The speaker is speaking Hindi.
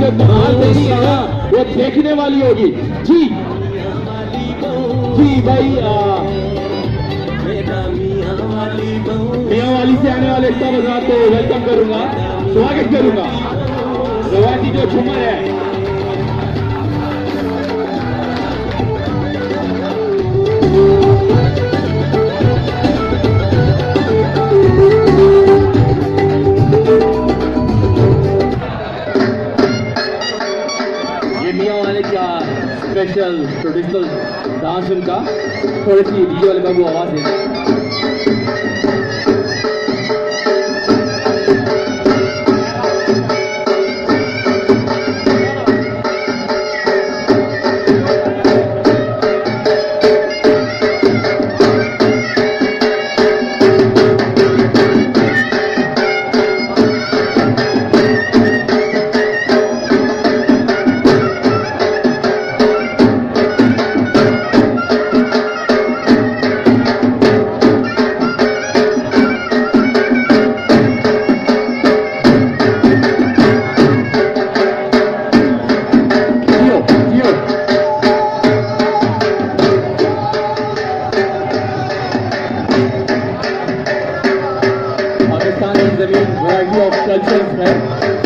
जो धमाल देनी है ना वो देखने वाली होगी। जी जी भाई, मियाँ वाली से आने वाले सब हजरात को वेलकम करूंगा, स्वागत करूंगा। रवायती जो झूमर है स्पेशल ट्रेडिशनल डांस उनका, थोड़ी सी डीजे वाले बाबू आवाज देना। वैरायटी ऑफ कल्चर्स है।